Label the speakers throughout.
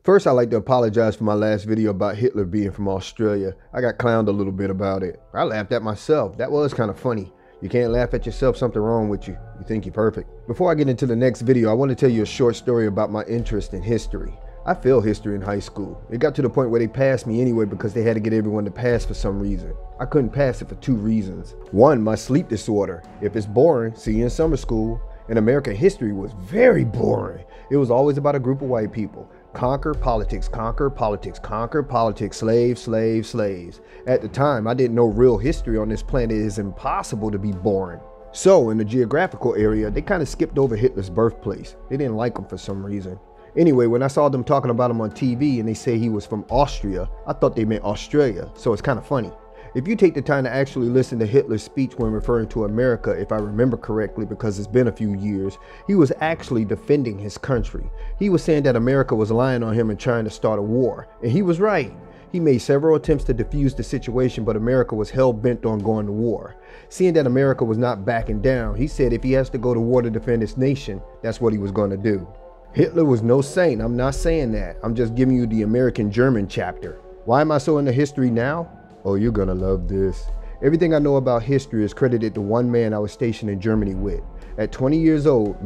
Speaker 1: First, I'd like to apologize for my last video about Hitler being from Australia. I got clowned a little bit about it. I laughed at myself. That was kind of funny. You can't laugh at yourself, something wrong with you. You think you're perfect. Before I get into the next video, I want to tell you a short story about my interest in history. I failed history in high school. It got to the point where they passed me anyway because they had to get everyone to pass for some reason. I couldn't pass it for two reasons. One, my sleep disorder. If it's boring, see you in summer school. In America, history was very boring. It was always about a group of white people. Conquer politics, conquer politics, conquer politics, slaves, slaves, slaves. At the time, I didn't know real history on this planet is impossible to be boring. So in the geographical area, they kind of skipped over Hitler's birthplace. They didn't like him for some reason. Anyway, when I saw them talking about him on TV and they say he was from Austria, I thought they meant Australia, so it's kind of funny. If you take the time to actually listen to Hitler's speech when referring to America, if I remember correctly, because it's been a few years, he was actually defending his country. He was saying that America was lying on him and trying to start a war, and he was right. He made several attempts to defuse the situation, but America was hell-bent on going to war. Seeing that America was not backing down, he said if he has to go to war to defend his nation, that's what he was going to do. Hitler was no saint, I'm not saying that. I'm just giving you the American-German chapter. Why am I so into history now? Oh, you're gonna love this. Everything I know about history is credited to one man I was stationed in Germany with. At 20 years old,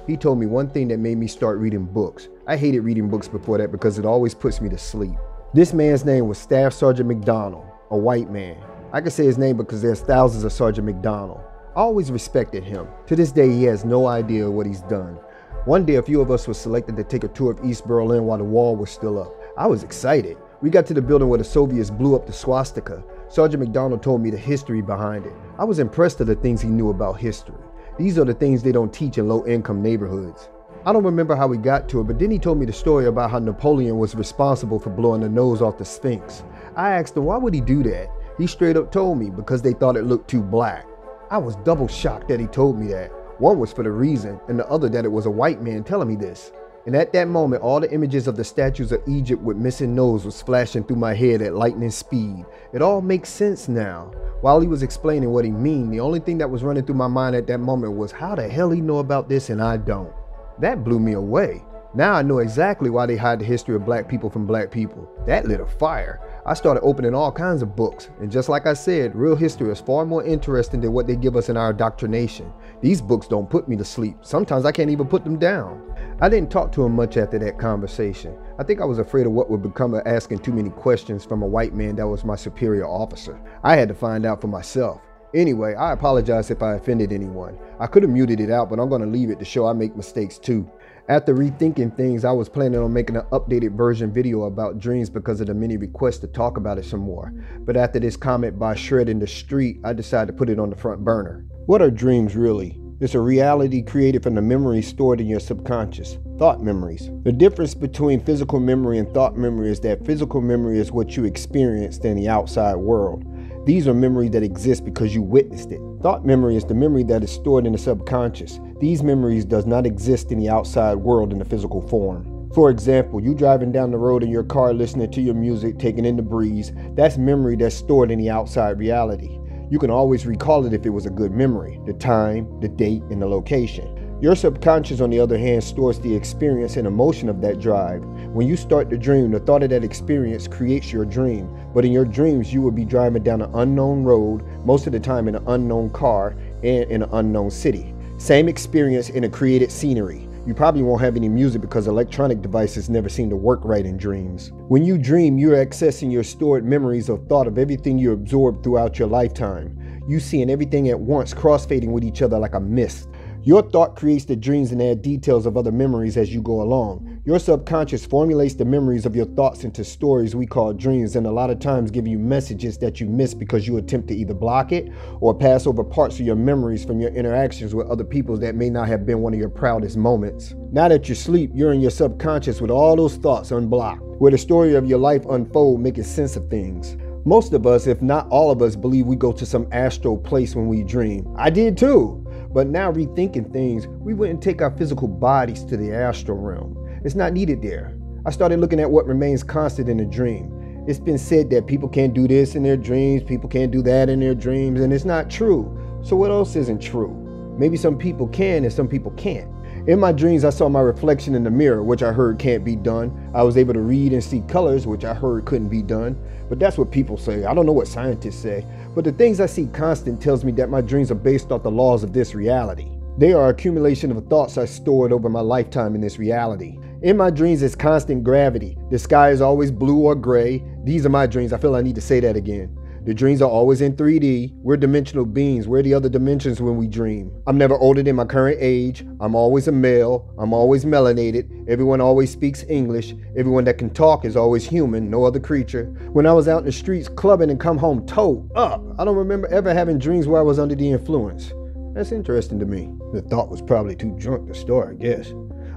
Speaker 1: he told me one thing that made me start reading books. I hated reading books before that because it always puts me to sleep. This man's name was Staff Sergeant McDonald, a white man. I can say his name because there's thousands of Sergeant McDonald. I always respected him. To this day, he has no idea what he's done. One day, a few of us were selected to take a tour of East Berlin while the wall was still up. I was excited. We got to the building where the Soviets blew up the swastika. Sergeant McDonald told me the history behind it. I was impressed with the things he knew about history. These are the things they don't teach in low-income neighborhoods. I don't remember how we got to it, but then he told me the story about how Napoleon was responsible for blowing the nose off the Sphinx. I asked him why would he do that? He straight up told me because they thought it looked too black. I was double shocked that he told me that. One was for the reason, and the other that it was a white man telling me this. And at that moment, all the images of the statues of Egypt with missing nose was flashing through my head at lightning speed. It all makes sense now. While he was explaining what he mean, the only thing that was running through my mind at that moment was how the hell he know about this and I don't. That blew me away. Now I know exactly why they hide the history of black people from black people. That lit a fire. I started opening all kinds of books, and just like I said, real history is far more interesting than what they give us in our indoctrination. These books don't put me to sleep. Sometimes I can't even put them down. I didn't talk to him much after that conversation. I think I was afraid of what would become of asking too many questions from a white man that was my superior officer. I had to find out for myself. Anyway, I apologize if I offended anyone. I could have muted it out, but I'm going to leave it to show I make mistakes too. After rethinking things, I was planning on making an updated version video about dreams because of the many requests to talk about it some more. But after this comment by Shred in the Street, I decided to put it on the front burner. What are dreams really? It's a reality created from the memories stored in your subconscious, thought memories. The difference between physical memory and thought memory is that physical memory is what you experienced in the outside world. These are memories that exist because you witnessed it. Thought memory is the memory that is stored in the subconscious. These memories does not exist in the outside world in the physical form. For example, you driving down the road in your car listening to your music, taking in the breeze, that's memory that's stored in the outside reality. You can always recall it if it was a good memory, the time, the date, and the location. Your subconscious, on the other hand, stores the experience and emotion of that drive. When you start to dream, the thought of that experience creates your dream. But in your dreams, you will be driving down an unknown road, most of the time in an unknown car and in an unknown city. Same experience in a created scenery. You probably won't have any music because electronic devices never seem to work right in dreams. When you dream, you're accessing your stored memories of thought of everything you absorbed throughout your lifetime. You seeing everything at once, crossfading with each other like a mist. Your thought creates the dreams and add details of other memories as you go along. Your subconscious formulates the memories of your thoughts into stories we call dreams, and a lot of times give you messages that you miss because you attempt to either block it or pass over parts of your memories from your interactions with other people that may not have been one of your proudest moments. Now that you sleep, you're in your subconscious with all those thoughts unblocked, where the story of your life unfolds, making sense of things. Most of us, if not all of us, believe we go to some astral place when we dream. I did too. But now rethinking things, we wouldn't take our physical bodies to the astral realm. It's not needed there. I started looking at what remains constant in a dream. It's been said that people can't do this in their dreams, people can't do that in their dreams, and it's not true. So what else isn't true? Maybe some people can and some people can't. In my dreams, I saw my reflection in the mirror, which I heard can't be done. I was able to read and see colors, which I heard couldn't be done. But that's what people say. I don't know what scientists say. But the things I see constant tells me that my dreams are based off the laws of this reality. They are an accumulation of thoughts I stored over my lifetime in this reality. In my dreams, it's constant gravity. The sky is always blue or gray. These are my dreams. I feel I need to say that again. The dreams are always in 3D. We're dimensional beings. We're the other dimensions when we dream. I'm never older than my current age. I'm always a male. I'm always melanated. Everyone always speaks English. Everyone that can talk is always human, no other creature. When I was out in the streets clubbing and come home toe up, I don't remember ever having dreams where I was under the influence. That's interesting to me. The thought was probably too drunk to start, I guess.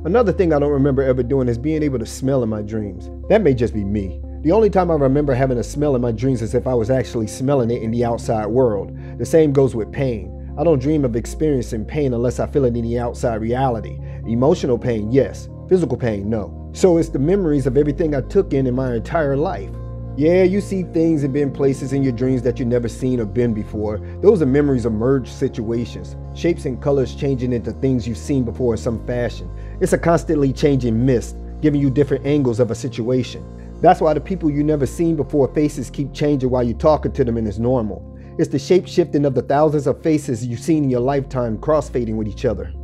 Speaker 1: Another thing I don't remember ever doing is being able to smell in my dreams. That may just be me. The only time I remember having a smell in my dreams is if I was actually smelling it in the outside world. The same goes with pain. I don't dream of experiencing pain unless I feel it in the outside reality. Emotional pain, yes. Physical pain, no. So it's the memories of everything I took in my entire life. Yeah, you see things and been places in your dreams that you've never seen or been before. Those are memories of merged situations. Shapes and colors changing into things you've seen before in some fashion. It's a constantly changing mist, giving you different angles of a situation. That's why the people you never seen before faces keep changing while you're talking to them, and it's normal. It's the shape shifting of the thousands of faces you've seen in your lifetime crossfading with each other.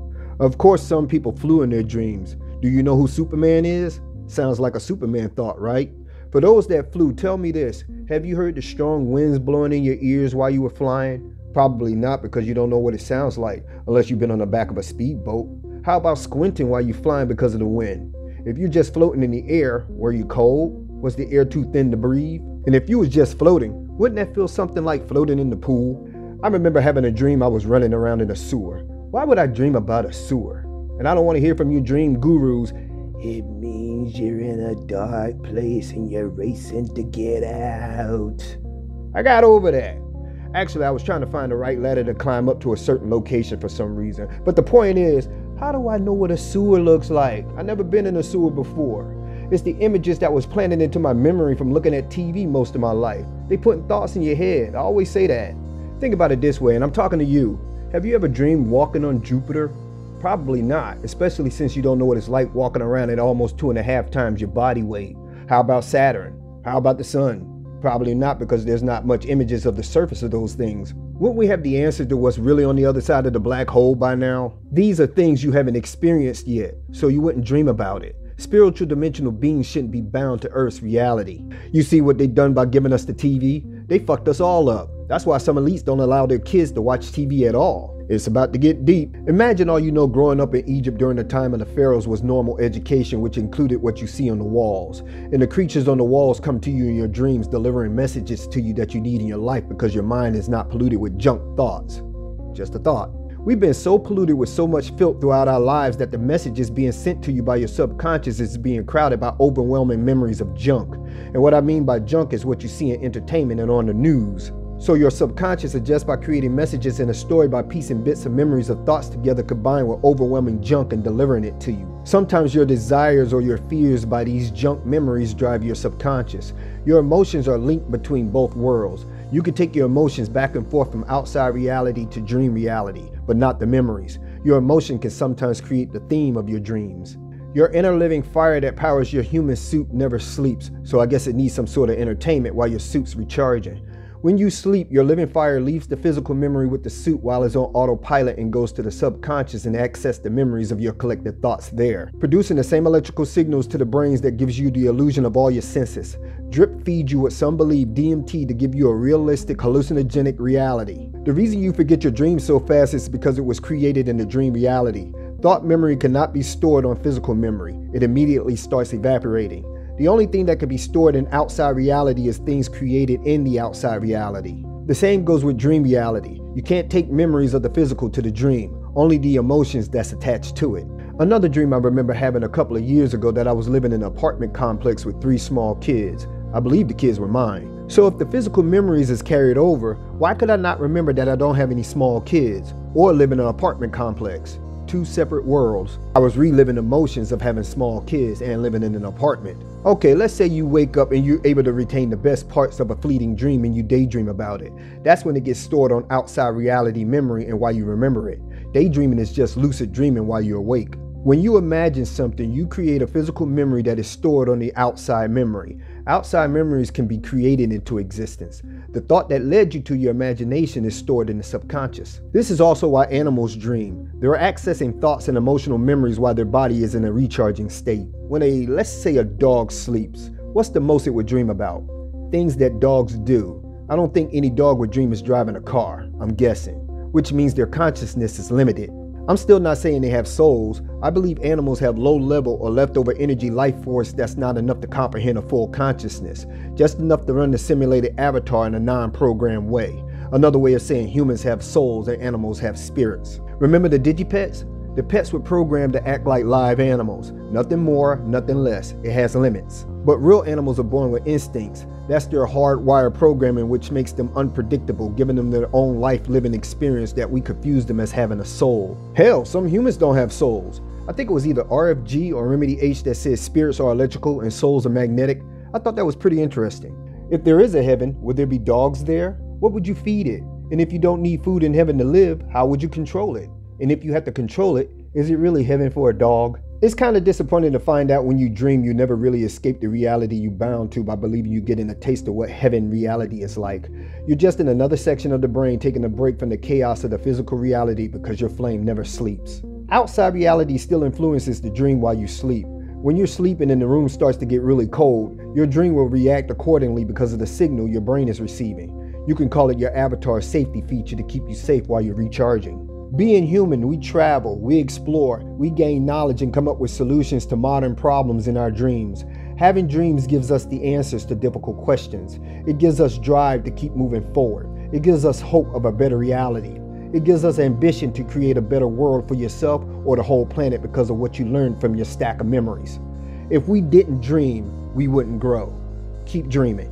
Speaker 1: Of course, some people flew in their dreams. Do you know who Superman is? Sounds like a Superman thought, right? For those that flew, tell me this. Have you heard the strong winds blowing in your ears while you were flying? Probably not, because you don't know what it sounds like, unless you've been on the back of a speedboat. How about squinting while you're flying because of the wind? If you're just floating in the air, were you cold? Was the air too thin to breathe? And if you was just floating, wouldn't that feel something like floating in the pool? I remember having a dream I was running around in a sewer. Why would I dream about a sewer? And I don't want to hear from you dream gurus. It means you're in a dark place and you're racing to get out. I got over that. Actually, I was trying to find the right ladder to climb up to a certain location for some reason. But the point is, how do I know what a sewer looks like? I've never been in a sewer before. It's the images that was planted into my memory from looking at TV most of my life. They put thoughts in your head. I always say that. Think about it this way, and I'm talking to you. Have you ever dreamed walking on Jupiter? Probably not, especially since you don't know what it's like walking around at almost 2.5 times your body weight. How about Saturn? How about the sun? Probably not, because there's not much images of the surface of those things. Wouldn't we have the answer to what's really on the other side of the black hole by now? These are things you haven't experienced yet, so you wouldn't dream about it. Spiritual dimensional beings shouldn't be bound to Earth's reality. You see what they've done by giving us the TV? They fucked us all up. That's why some elites don't allow their kids to watch TV at all. It's about to get deep. Imagine all you know growing up in Egypt during the time of the pharaohs was normal education, which included what you see on the walls. And the creatures on the walls come to you in your dreams, delivering messages to you that you need in your life because your mind is not polluted with junk thoughts. Just a thought. We've been so polluted with so much filth throughout our lives that the messages being sent to you by your subconscious is being crowded by overwhelming memories of junk. And what I mean by junk is what you see in entertainment and on the news. So your subconscious adjusts by creating messages in a story by piecing bits of memories of thoughts together combined with overwhelming junk and delivering it to you. Sometimes your desires or your fears by these junk memories drive your subconscious. Your emotions are linked between both worlds. You can take your emotions back and forth from outside reality to dream reality, but not the memories. Your emotion can sometimes create the theme of your dreams. Your inner living fire that powers your human suit never sleeps, so I guess it needs some sort of entertainment while your suit's recharging. When you sleep, your living fire leaves the physical memory with the suit while it's on autopilot and goes to the subconscious and access the memories of your collected thoughts there, producing the same electrical signals to the brains that gives you the illusion of all your senses. Drip feeds you what some believe DMT to give you a realistic hallucinogenic reality. The reason you forget your dreams so fast is because it was created in the dream reality. Thought memory cannot be stored on physical memory. It immediately starts evaporating. The only thing that can be stored in outside reality is things created in the outside reality. The same goes with dream reality. You can't take memories of the physical to the dream, only the emotions that's attached to it. Another dream I remember having a couple of years ago that I was living in an apartment complex with 3 small kids. I believe the kids were mine. So if the physical memories is carried over, why could I not remember that I don't have any small kids or live in an apartment complex? 2 separate worlds. I was reliving emotions of having small kids and living in an apartment. Okay, let's say you wake up and you're able to retain the best parts of a fleeting dream and you daydream about it. That's when it gets stored on outside reality memory and why you remember it. Daydreaming is just lucid dreaming while you're awake. When you imagine something, you create a physical memory that is stored on the outside memory. Outside memories can be created into existence. The thought that led you to your imagination is stored in the subconscious. This is also why animals dream. They're accessing thoughts and emotional memories while their body is in a recharging state. When let's say a dog sleeps, what's the most it would dream about? Things that dogs do. I don't think any dog would dream is driving a car, I'm guessing, which means their consciousness is limited. I'm still not saying they have souls. I believe animals have low level or leftover energy life force that's not enough to comprehend a full consciousness, just enough to run the simulated avatar in a non-programmed way. Another way of saying humans have souls and animals have spirits. Remember the digipets? The pets were programmed to act like live animals. Nothing more, nothing less. It has limits. But real animals are born with instincts. That's their hardwired programming, which makes them unpredictable, giving them their own life living experience that we confuse them as having a soul. Hell, some humans don't have souls. I think it was either RFG or Remedy H that says spirits are electrical and souls are magnetic. I thought that was pretty interesting. If there is a heaven, would there be dogs there? What would you feed it? And if you don't need food in heaven to live, how would you control it? And if you have to control it, is it really heaven for a dog? It's kind of disappointing to find out when you dream you never really escape the reality you bound to by believing you getting a taste of what heaven reality is like. You're just in another section of the brain taking a break from the chaos of the physical reality because your flame never sleeps. Outside reality still influences the dream while you sleep. When you're sleeping and the room starts to get really cold, your dream will react accordingly because of the signal your brain is receiving. You can call it your avatar safety feature to keep you safe while you're recharging. Being human, we travel, we explore, we gain knowledge and come up with solutions to modern problems in our dreams. Having dreams gives us the answers to difficult questions. It gives us drive to keep moving forward. It gives us hope of a better reality. It gives us ambition to create a better world for yourself or the whole planet because of what you learned from your stack of memories. If we didn't dream, we wouldn't grow. Keep dreaming.